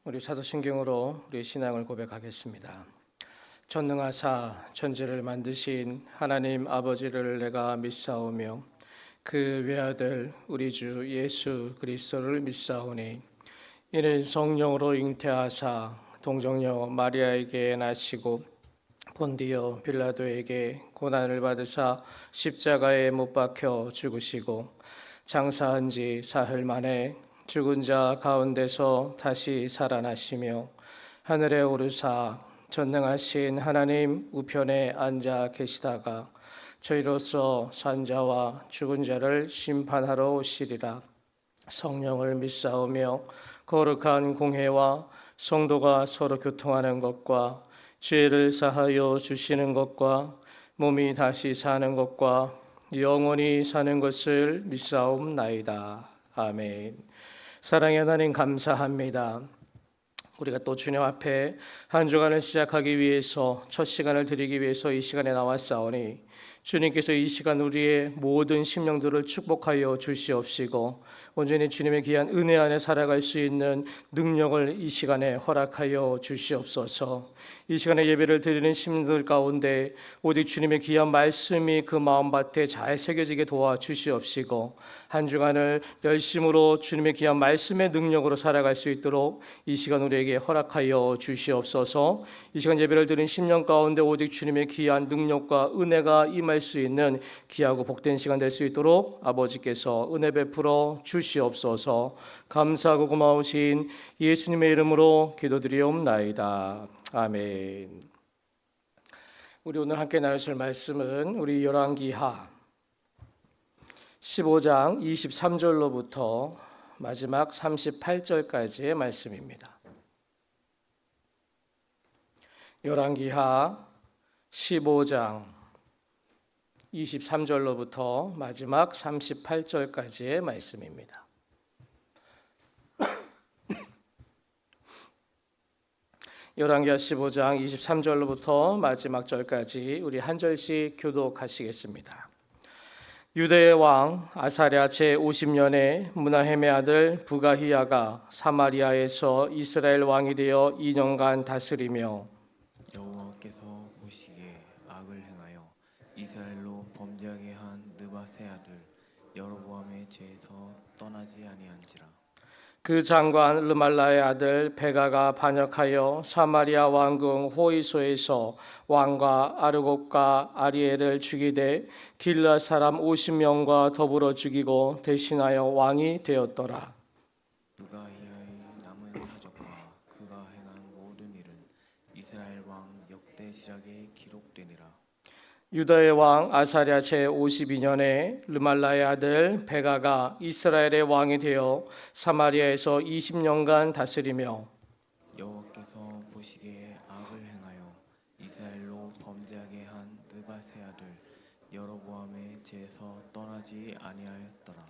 우리 사도신경으로 우리 신앙을 고백하겠습니다. 전능하사 천지를 만드신 하나님 아버지를 내가 믿사오며 그 외아들 우리 주 예수 그리스도를 믿사오니 이는 성령으로 잉태하사 동정녀 마리아에게 나시고 본디오 빌라도에게 고난을 받으사 십자가에 못 박혀 죽으시고 장사한 지 사흘 만에 죽은 자 가운데서 다시 살아나시며 하늘에 오르사 전능하신 하나님 우편에 앉아 계시다가 저희로서 산 자와 죽은 자를 심판하러 오시리라. 성령을 믿사오며 거룩한 공회와 성도가 서로 교통하는 것과 죄를 사하여 주시는 것과 몸이 다시 사는 것과 영원히 사는 것을 믿사옵나이다. 아멘. 사랑의 하나님 감사합니다. 우리가 또 주님 앞에 한 주간을 시작하기 위해서 첫 시간을 드리기 위해서 이 시간에 나왔사오니 주님께서 이 시간 우리의 모든 심령들을 축복하여 주시옵시고 온전히 주님의 귀한 은혜 안에 살아갈 수 있는 능력을 이 시간에 허락하여 주시옵소서. 이 시간에 예배를 드리는 심들 가운데 오직 주님의 귀한 말씀이 그 마음밭에 잘 새겨지게 도와주시옵시고 한 주간을 열심으로 주님의 귀한 말씀의 능력으로 살아갈 수 있도록 이 시간 우리에게 허락하여 주시옵소서. 이 시간 예배를 드리는 심령 가운데 오직 주님의 귀한 능력과 은혜가 임할 수 있는 귀하고 복된 시간 될 수 있도록 아버지께서 은혜 베풀어 주시옵소서. 감사하고 고마우신 예수님의 이름으로 기도드리옵나이다. 아멘. 우리 오늘 함께 나누실 말씀은 우리 열왕기하 15장 23절로부터 마지막 38절까지의 말씀입니다. 열왕기하 15장 23절로부터 마지막 38절까지의 말씀입니다. 열왕기하 15장 23절로부터 마지막 절까지 우리 한 절씩 교독하시겠습니다. 유대의 왕 아사랴 제50년에 므나헴의 아들 부가히야가 사마리아에서 이스라엘 왕이 되어 2년간 다스리며 여호와께서 보시기에 악을 행하여 이스라엘로 범죄하게 한 느밧의 아들 여로보암의 죄에서 떠나지 아니한지라. 그 장관 르말라의 아들 베가가 반역하여 사마리아 왕궁 호이소에서 왕과 아르곱과 아리엘을 죽이되 길르앗 사람 50명과 더불어 죽이고 대신하여 왕이 되었더라. 부가히야의 남은 사적과 그가 행한 모든 일은 이스라엘 왕 역대 지략에 기록되니라. 유다의 왕 아사랴 제52년에 르말라의 아들 베가가 이스라엘의 왕이 되어 사마리아에서 20년간 다스리며 여호와께서 보시기에 악을 행하여 이스라엘로 범죄하게 한 느밧의 아들 여로보암의 죄에서 떠나지 아니하였더라.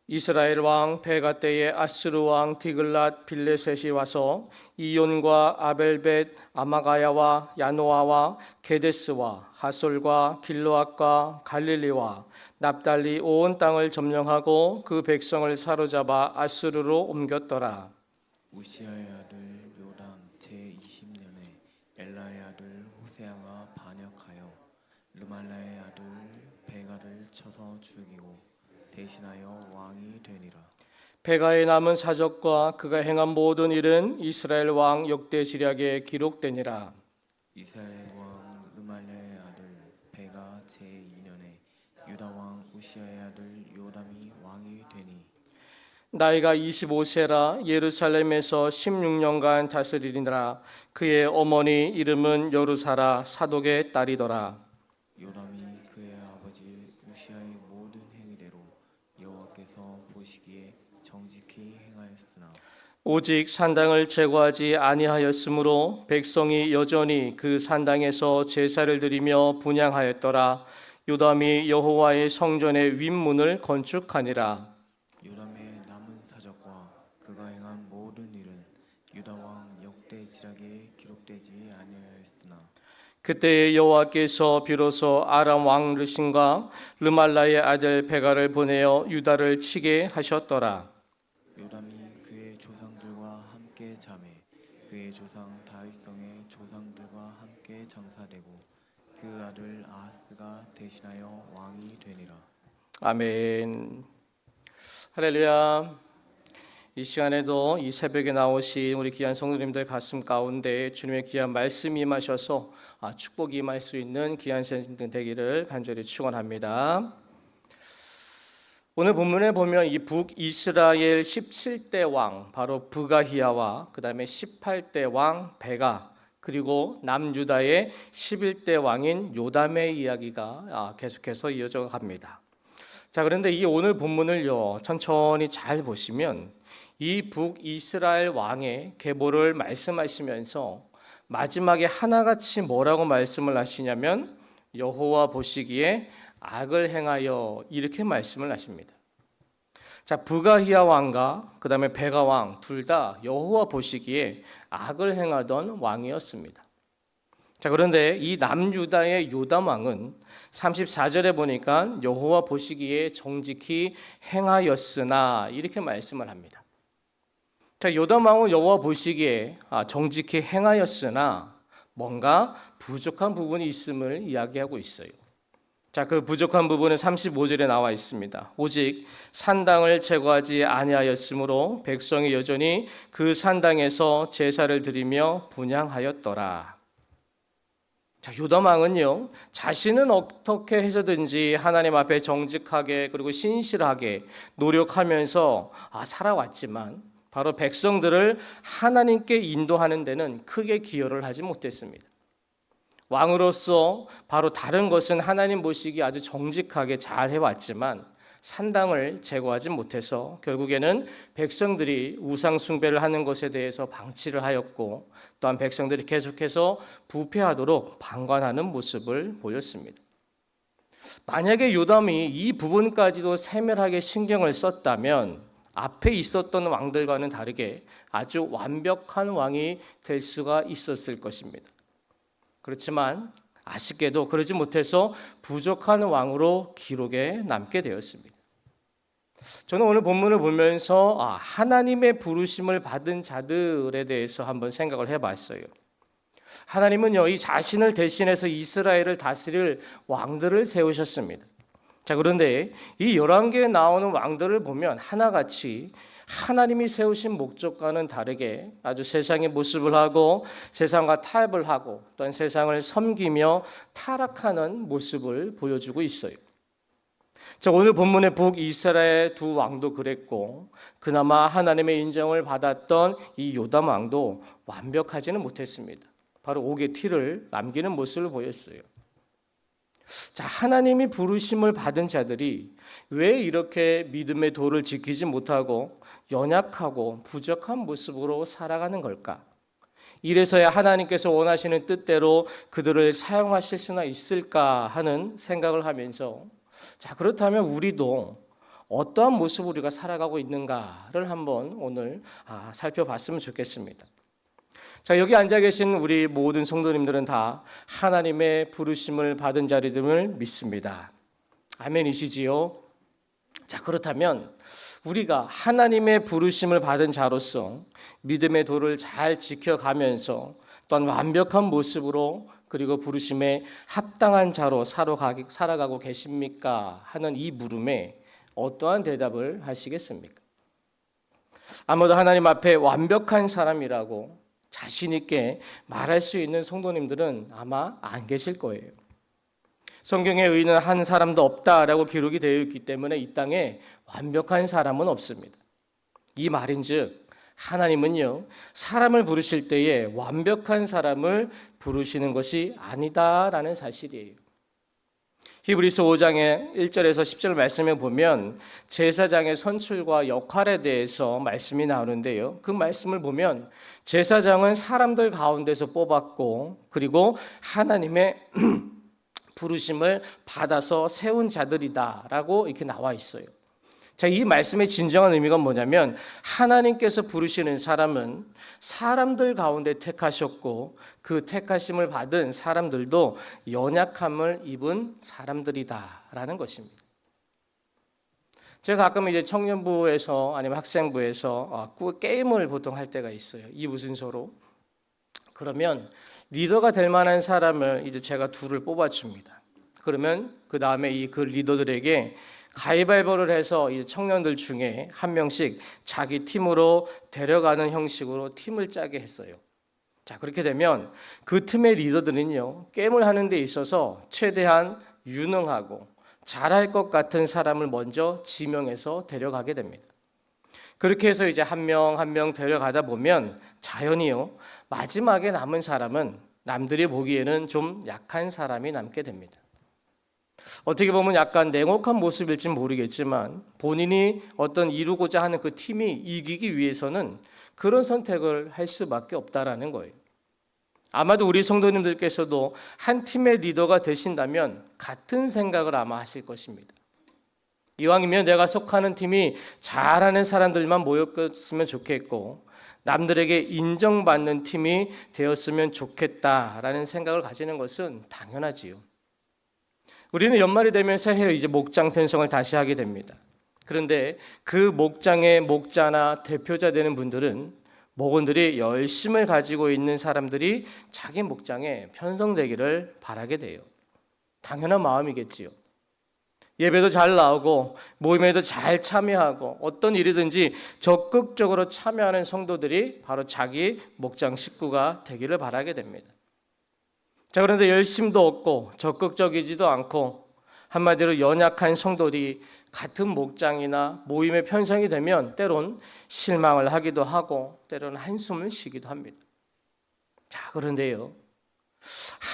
이스라엘 왕 베가 때에 아스루 왕 디글랏 빌레셋이 와서 이온과 아벨벳 아마가야와 야노아와 게데스와 하솔과 길르앗과 갈릴리와 납달리 온 땅을 점령하고 그 백성을 사로잡아 아스루로 옮겼더라. 우시아의 아들 요담 제20년에 엘라의 아들 호세아가 반역하여 르말라의 아들 베가를 쳐서 죽이고 대신하여 왕이 되니라. 베가의 남은 사적과 그가 행한 모든 일은 이스라엘 왕 역대 지략에 기록되니라. 이스라엘 왕 르말라의 아들 베가 제2년에 유다 왕 우시아의 아들 요담이 왕이 되니 나이가 25세라 예루살렘에서 16년간 다스리니라. 그의 어머니 이름은 여루사라 사독의 딸이더라. 요담이 그의 아버지 우시아의 모든 행위대로 여호와께서 보시기에 정직히 행하였으나 오직 산당을 제거하지 아니하였으므로 백성이 여전히 그 산당에서 제사를 드리며 분향하였더라. 요담이 여호와의 성전의 윗문을 건축하니라. 요담의 남은 사적과 그가 행한 모든 일은 유다 왕 역대 지략에 기록되지 아니하였으나 그때 여호와께서 비로소 아람 왕 르신과 르말라의 아들 베가를 보내어 유다를 치게 하셨더라. 요담이 그의 조상들과 함께 잠에 내 조상 다윗성의 조상들과 함께 장사되고 그 아들 아하스가 대신하여 왕이 되니라. 아멘. 할렐루야. 이 시간에도 이 새벽에 나오신 우리 귀한 성도님들 가슴 가운데 주님의 귀한 말씀이 임하셔서 축복이 임할 수 있는 귀한 시간 되기를 간절히 축원합니다. 오늘 본문에 보면 이 북이스라엘 17대 왕 바로 브가히야와 그 다음에 18대 왕 베가 그리고 남유다의 11대 왕인 요담의 이야기가 계속해서 이어져 갑니다. 자, 그런데 이 오늘 본문을요 천천히 잘 보시면 이 북이스라엘 왕의 계보를 말씀하시면서 마지막에 하나같이 뭐라고 말씀을 하시냐면 여호와 보시기에 악을 행하여 이렇게 말씀을 하십니다. 자, 브가히야 왕과 그 다음에 베가 왕 둘 다 여호와 보시기에 악을 행하던 왕이었습니다. 자, 그런데 이 남유다의 요담 왕은 34절에 보니까 여호와 보시기에 정직히 행하였으나 이렇게 말씀을 합니다. 자, 요담 왕은 여호와 보시기에 정직히 행하였으나 뭔가 부족한 부분이 있음을 이야기하고 있어요. 자, 그 부족한 부분은 35절에 나와 있습니다. 오직 산당을 제거하지 아니하였으므로 백성이 여전히 그 산당에서 제사를 드리며 분향하였더라. 자, 요담 왕은요 자신은 어떻게 해서든지 하나님 앞에 정직하게 그리고 신실하게 노력하면서 살아왔지만 바로 백성들을 하나님께 인도하는 데는 크게 기여를 하지 못했습니다. 왕으로서 바로 다른 것은 하나님 보시기 아주 정직하게 잘 해왔지만 산당을 제거하지 못해서 결국에는 백성들이 우상 숭배를 하는 것에 대해서 방치를 하였고 또한 백성들이 계속해서 부패하도록 방관하는 모습을 보였습니다. 만약에 요담이 이 부분까지도 세밀하게 신경을 썼다면 앞에 있었던 왕들과는 다르게 아주 완벽한 왕이 될 수가 있었을 것입니다. 그렇지만 아쉽게도 그러지 못해서 부족한 왕으로 기록에 남게 되었습니다. 저는 오늘 본문을 보면서 하나님의 부르심을 받은 자들에 대해서 한번 생각을 해봤어요. 하나님은요 이 자신을 대신해서 이스라엘을 다스릴 왕들을 세우셨습니다. 자, 그런데 이 11개에 나오는 왕들을 보면 하나같이 하나님이 세우신 목적과는 다르게 아주 세상의 모습을 하고 세상과 타협을 하고 또한 세상을 섬기며 타락하는 모습을 보여주고 있어요. 자, 오늘 본문의 북이스라엘 두 왕도 그랬고 그나마 하나님의 인정을 받았던 이 요담 왕도 완벽하지는 못했습니다. 바로 옥의 티를 남기는 모습을 보였어요. 자, 하나님이 부르심을 받은 자들이 왜 이렇게 믿음의 도를 지키지 못하고 연약하고 부족한 모습으로 살아가는 걸까? 이래서야 하나님께서 원하시는 뜻대로 그들을 사용하실 수나 있을까 하는 생각을 하면서 자, 그렇다면 우리도 어떠한 모습으로 우리가 살아가고 있는가를 한번 오늘 살펴봤으면 좋겠습니다. 자, 여기 앉아 계신 우리 모든 성도님들은 다 하나님의 부르심을 받은 자리임을 믿습니다. 아멘이시지요? 자, 그렇다면 우리가 하나님의 부르심을 받은 자로서 믿음의 도를 잘 지켜가면서 또한 완벽한 모습으로 그리고 부르심에 합당한 자로 살아가고 계십니까? 하는 이 물음에 어떠한 대답을 하시겠습니까? 아무도 하나님 앞에 완벽한 사람이라고 자신 있게 말할 수 있는 성도님들은 아마 안 계실 거예요. 성경에 의인은 한 사람도 없다라고 기록이 되어 있기 때문에 이 땅에 완벽한 사람은 없습니다. 이 말인즉 하나님은요 사람을 부르실 때에 완벽한 사람을 부르시는 것이 아니다라는 사실이에요. 히브리서 5장의 1절에서 10절 말씀에 보면 제사장의 선출과 역할에 대해서 말씀이 나오는데요. 그 말씀을 보면 제사장은 사람들 가운데서 뽑았고 그리고 하나님의 부르심을 받아서 세운 자들이다라고 이렇게 나와 있어요. 자, 이 말씀의 진정한 의미가 뭐냐면 하나님께서 부르시는 사람은 사람들 가운데 택하셨고 그 택하심을 받은 사람들도 연약함을 입은 사람들이다라는 것입니다. 제가 가끔 이제 청년부에서 아니면 학생부에서 게임을 보통 할 때가 있어요. 이 무슨 소로? 그러면 리더가 될 만한 사람을 이제 제가 둘을 뽑아줍니다. 그러면 그 다음에 그 리더들에게 가위바위보를 해서 이 청년들 중에 한 명씩 자기 팀으로 데려가는 형식으로 팀을 짜게 했어요. 자, 그렇게 되면 그 팀의 리더들은요, 게임을 하는 데 있어서 최대한 유능하고 잘할 것 같은 사람을 먼저 지명해서 데려가게 됩니다. 그렇게 해서 이제 한 명 한 명 데려가다 보면 자연히요, 마지막에 남은 사람은 남들이 보기에는 좀 약한 사람이 남게 됩니다. 어떻게 보면 약간 냉혹한 모습일지 모르겠지만 본인이 어떤 이루고자 하는 그 팀이 이기기 위해서는 그런 선택을 할 수밖에 없다라는 거예요. 아마도 우리 성도님들께서도 한 팀의 리더가 되신다면 같은 생각을 아마 하실 것입니다. 이왕이면 내가 속하는 팀이 잘하는 사람들만 모였으면 좋겠고 남들에게 인정받는 팀이 되었으면 좋겠다라는 생각을 가지는 것은 당연하지요. 우리는 연말이 되면 새해 이제 목장 편성을 다시 하게 됩니다. 그런데 그 목장의 목자나 대표자 되는 분들은 목원들이 열심을 가지고 있는 사람들이 자기 목장에 편성되기를 바라게 돼요. 당연한 마음이겠지요. 예배도 잘 나오고 모임에도 잘 참여하고 어떤 일이든지 적극적으로 참여하는 성도들이 바로 자기 목장 식구가 되기를 바라게 됩니다. 자, 그런데 열심도 없고 적극적이지도 않고 한마디로 연약한 성도들이 같은 목장이나 모임에 편성이 되면 때론 실망을 하기도 하고 때로는 한숨을 쉬기도 합니다. 자, 그런데요,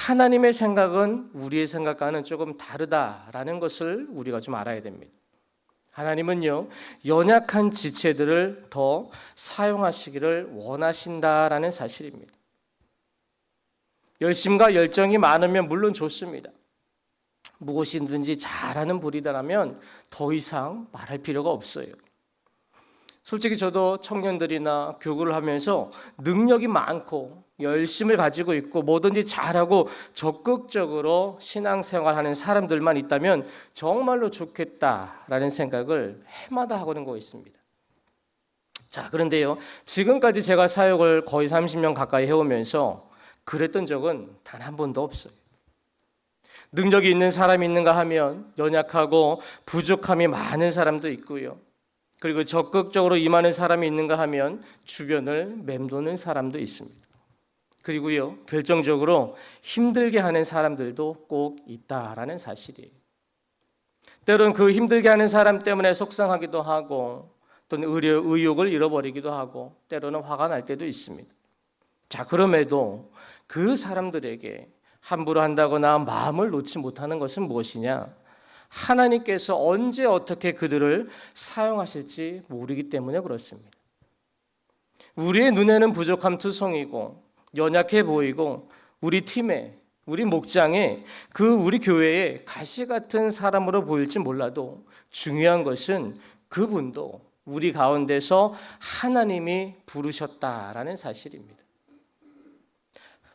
하나님의 생각은 우리의 생각과는 조금 다르다라는 것을 우리가 좀 알아야 됩니다. 하나님은요, 연약한 지체들을 더 사용하시기를 원하신다라는 사실입니다. 열심과 열정이 많으면 물론 좋습니다. 무엇이든지 잘하는 분이라면 더 이상 말할 필요가 없어요. 솔직히 저도 청년들이나 교구를 하면서 능력이 많고 열심을 가지고 있고 뭐든지 잘하고 적극적으로 신앙생활하는 사람들만 있다면 정말로 좋겠다라는 생각을 해마다 하고는 거 있습니다. 자, 그런데요, 지금까지 제가 사역을 거의 30년 가까이 해오면서 그랬던 적은 단 한 번도 없어요. 능력이 있는 사람이 있는가 하면 연약하고 부족함이 많은 사람도 있고요. 그리고 적극적으로 임하는 사람이 있는가 하면 주변을 맴도는 사람도 있습니다. 그리고요, 결정적으로 힘들게 하는 사람들도 꼭 있다라는 사실이에요. 때로는 그 힘들게 하는 사람 때문에 속상하기도 하고 또는 의욕을 잃어버리기도 하고 때로는 화가 날 때도 있습니다. 자, 그럼에도 그 사람들에게 함부로 한다거나 마음을 놓지 못하는 것은 무엇이냐? 하나님께서 언제 어떻게 그들을 사용하실지 모르기 때문에 그렇습니다. 우리의 눈에는 부족함 투성이고 연약해 보이고 우리 팀에, 우리 목장에, 우리 교회에 가시 같은 사람으로 보일지 몰라도 중요한 것은 그분도 우리 가운데서 하나님이 부르셨다라는 사실입니다.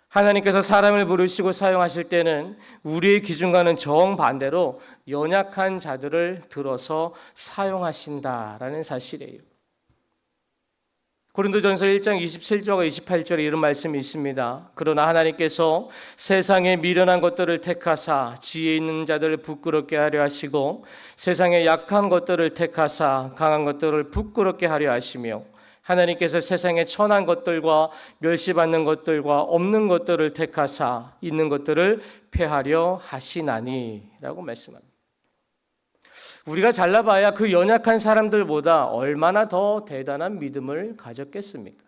하나님께서 사람을 부르시고 사용하실 때는 우리의 기준과는 정반대로 연약한 자들을 들어서 사용하신다라는 사실이에요. 고린도전서 1장 27절과 28절에 이런 말씀이 있습니다. 그러나 하나님께서 세상에 미련한 것들을 택하사 지혜 있는 자들을 부끄럽게 하려 하시고 세상에 약한 것들을 택하사 강한 것들을 부끄럽게 하려 하시며 하나님께서 세상에 천한 것들과 멸시받는 것들과 없는 것들을 택하사 있는 것들을 폐하려 하시나니 라고 말씀합니다. 우리가 잘나봐야 그 연약한 사람들보다 얼마나 더 대단한 믿음을 가졌겠습니까?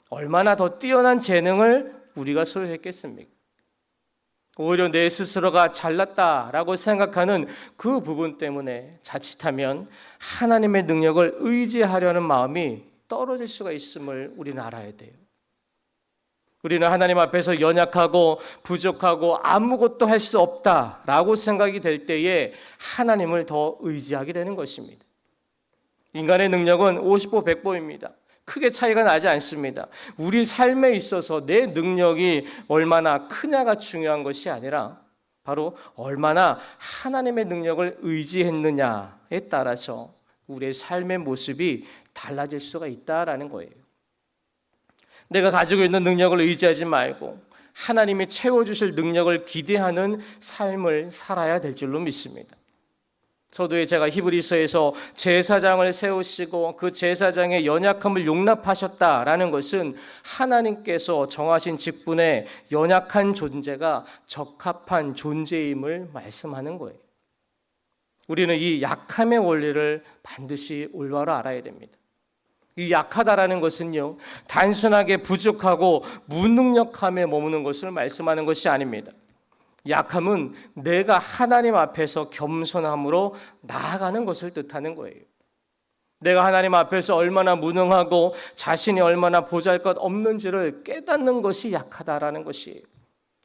얼마나 더 뛰어난 재능을 우리가 소유했겠습니까? 오히려 내 스스로가 잘났다라고 생각하는 그 부분 때문에 자칫하면 하나님의 능력을 의지하려는 마음이 떨어질 수가 있음을 우리는 알아야 돼요. 우리는 하나님 앞에서 연약하고 부족하고 아무것도 할 수 없다라고 생각이 될 때에 하나님을 더 의지하게 되는 것입니다. 인간의 능력은 50보 100보입니다. 크게 차이가 나지 않습니다. 우리 삶에 있어서 내 능력이 얼마나 크냐가 중요한 것이 아니라 바로 얼마나 하나님의 능력을 의지했느냐에 따라서 우리의 삶의 모습이 달라질 수가 있다라는 거예요. 내가 가지고 있는 능력을 의지하지 말고 하나님이 채워주실 능력을 기대하는 삶을 살아야 될 줄로 믿습니다. 서두에 제가 히브리서에서 제사장을 세우시고 그 제사장의 연약함을 용납하셨다라는 것은 하나님께서 정하신 직분에 연약한 존재가 적합한 존재임을 말씀하는 거예요. 우리는 이 약함의 원리를 반드시 올바로 알아야 됩니다. 이 약하다라는 것은요, 단순하게 부족하고 무능력함에 머무는 것을 말씀하는 것이 아닙니다. 약함은 내가 하나님 앞에서 겸손함으로 나아가는 것을 뜻하는 거예요. 내가 하나님 앞에서 얼마나 무능하고 자신이 얼마나 보잘것없는지를 깨닫는 것이 약하다라는 것이에요.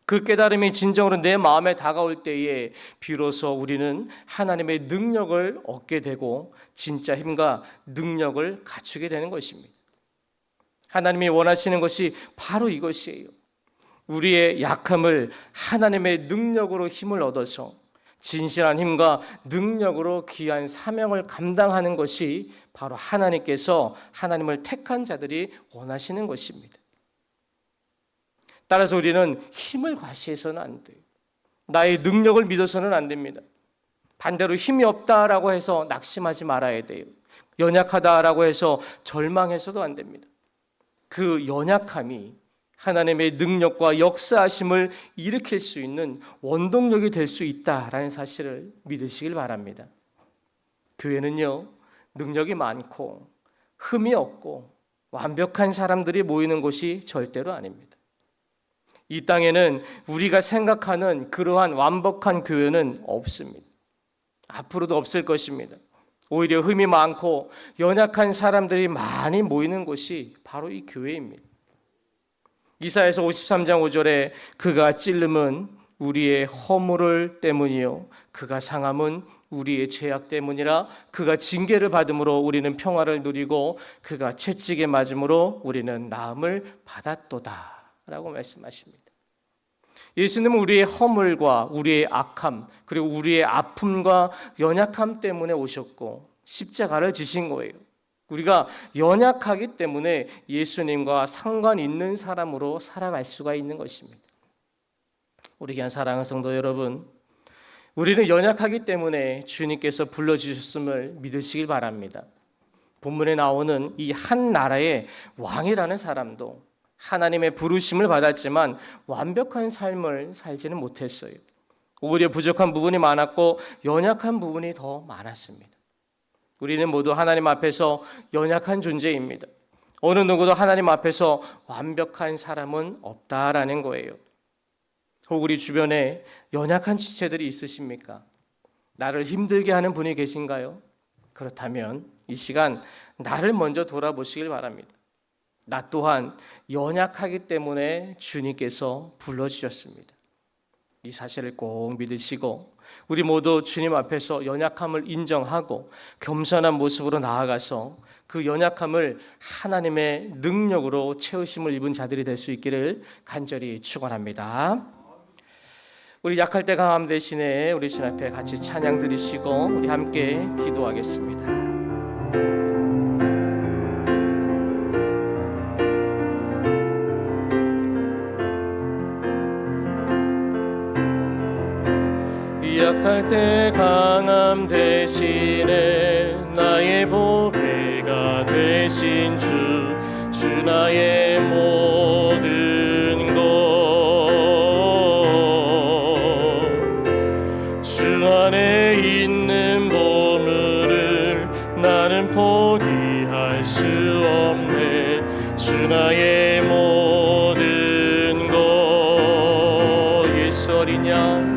그 깨달음이 진정으로 내 마음에 다가올 때에 비로소 우리는 하나님의 능력을 얻게 되고 진짜 힘과 능력을 갖추게 되는 것입니다. 하나님이 원하시는 것이 바로 이것이에요. 우리의 약함을 하나님의 능력으로 힘을 얻어서 진실한 힘과 능력으로 귀한 사명을 감당하는 것이 바로 하나님께서 하나님을 택한 자들이 원하시는 것입니다. 따라서 우리는 힘을 과시해서는 안 돼요. 나의 능력을 믿어서는 안 됩니다. 반대로 힘이 없다라고 해서 낙심하지 말아야 돼요. 연약하다라고 해서 절망해서도 안 됩니다. 그 연약함이 하나님의 능력과 역사하심을 일으킬 수 있는 원동력이 될 수 있다라는 사실을 믿으시길 바랍니다. 교회는요, 능력이 많고 흠이 없고 완벽한 사람들이 모이는 곳이 절대로 아닙니다. 이 땅에는 우리가 생각하는 그러한 완벽한 교회는 없습니다. 앞으로도 없을 것입니다. 오히려 흠이 많고 연약한 사람들이 많이 모이는 곳이 바로 이 교회입니다. 이사야서 53장 5절에 그가 찔름은 우리의 허물을 때문이요 그가 상함은 우리의 죄악 때문이라 그가 징계를 받음으로 우리는 평화를 누리고 그가 채찍에 맞음으로 우리는 나음을 받았도다 라고 말씀하십니다. 예수님은 우리의 허물과 우리의 악함 그리고 우리의 아픔과 연약함 때문에 오셨고 십자가를 지신 거예요. 우리가 연약하기 때문에 예수님과 상관 있는 사람으로 살아갈 수가 있는 것입니다. 우리 귀한 사랑하는 성도 여러분, 우리는 연약하기 때문에 주님께서 불러주셨음을 믿으시길 바랍니다. 본문에 나오는 이 한 나라의 왕이라는 사람도 하나님의 부르심을 받았지만 완벽한 삶을 살지는 못했어요. 오히려 부족한 부분이 많았고 연약한 부분이 더 많았습니다. 우리는 모두 하나님 앞에서 연약한 존재입니다. 어느 누구도 하나님 앞에서 완벽한 사람은 없다라는 거예요. 혹 우리 주변에 연약한 지체들이 있으십니까? 나를 힘들게 하는 분이 계신가요? 그렇다면 이 시간 나를 먼저 돌아보시길 바랍니다. 나 또한 연약하기 때문에 주님께서 불러주셨습니다. 이 사실을 꼭 믿으시고 우리 모두 주님 앞에서 연약함을 인정하고 겸손한 모습으로 나아가서 그 연약함을 하나님의 능력으로 채우심을 입은 자들이 될 수 있기를 간절히 축원합니다. 우리 약할 때 강함 대신에 우리 주님 앞에 같이 찬양 드리시고 우리 함께 기도하겠습니다. 약할 때 강함 대신에 나의 보배가 되신 주 나의 모든 것 주 안에 있는 보물을 나는 포기할 수 없네 주 나의 모든 것 예수 어린 양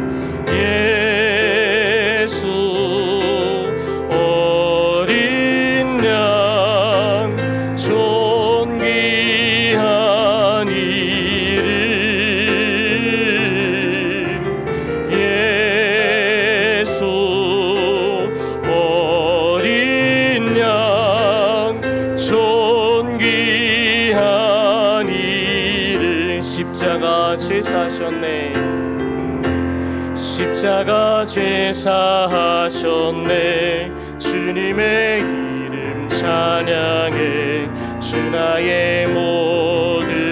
십자가 제사하셨네 주님의 이름 찬양해 주 나의 모든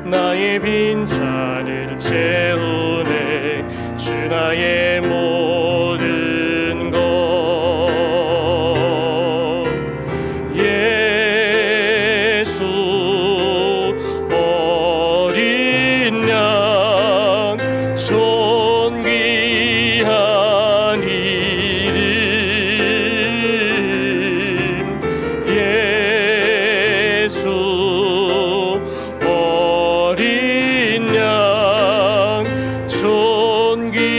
나의 빈잔을 채우네. 주 나의 모든 것. 예수 어린 양 존귀한 이름. 예수 어린 양 존귀한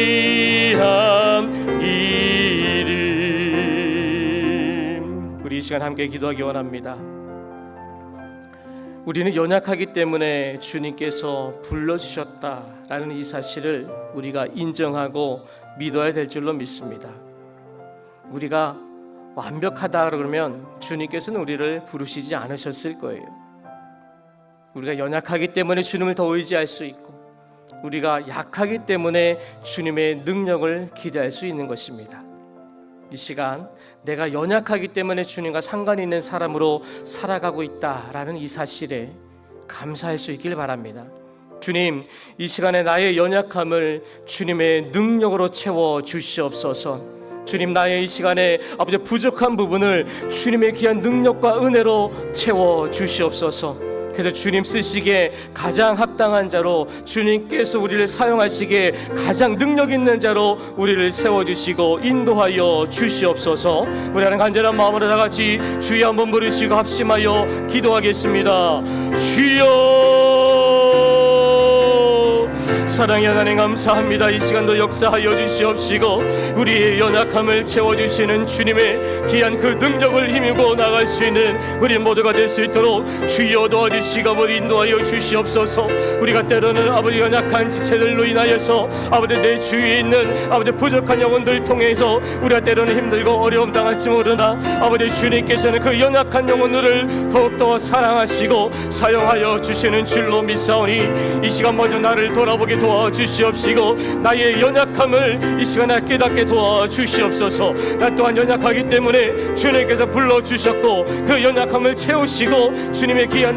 이름. 우리 이 시간 함께 기도하기 원합니다. 우리는 연약하기 때문에 주님께서 불러주셨다라는 이 사실을 우리가 인정하고 믿어야 될 줄로 믿습니다. 우리가 완벽하다 그러면 주님께서는 우리를 부르시지 않으셨을 거예요. 우리가 연약하기 때문에 주님을 더 의지할 수 있고, 우리가 약하기 때문에 주님의 능력을 기대할 수 있는 것입니다. 이 시간 내가 연약하기 때문에 주님과 상관이 있는 사람으로 살아가고 있다라는 이 사실에 감사할 수 있길 바랍니다. 주님, 이 시간에 나의 연약함을 주님의 능력으로 채워 주시옵소서. 주님, 나의 이 시간에 아버지 부족한 부분을 주님의 귀한 능력과 은혜로 채워 주시옵소서. 그래서 주님 쓰시기에 가장 합당한 자로, 주님께서 우리를 사용하시기에 가장 능력 있는 자로 우리를 세워주시고 인도하여 주시옵소서. 우리 하는 간절한 마음으로 다 같이 주여 한번 부르시고 합심하여 기도하겠습니다. 주여, 사랑의 하나님 감사합니다. 이 시간도 역사하여 주시옵시고 우리의 연약함을 채워주시는 주님의 귀한 그 능력을 힘입고 나갈 수 있는 우리 모두가 될 수 있도록 주여 도와주시고 아버지 인도하여 주시옵소서. 우리가 때로는 아버지 연약한 지체들로 인하여서 아버지 내 주위에 있는 아버지 부족한 영혼들 통해서 우리가 때로는 힘들고 어려움 당할지 모르나 아버지 주님께서는 그 연약한 영혼들을 더욱더 사랑하시고 사용하여 주시는 줄로 믿사오니 이 시간 먼저 나를 돌아보게 도와주시옵시고 나의 연약함을 이 시간에 깨닫게 도와주시옵소서. 나 또한 연약하기 때문에 주님께서 불러주셨고 그 연약함을 채우시고 주님의 귀한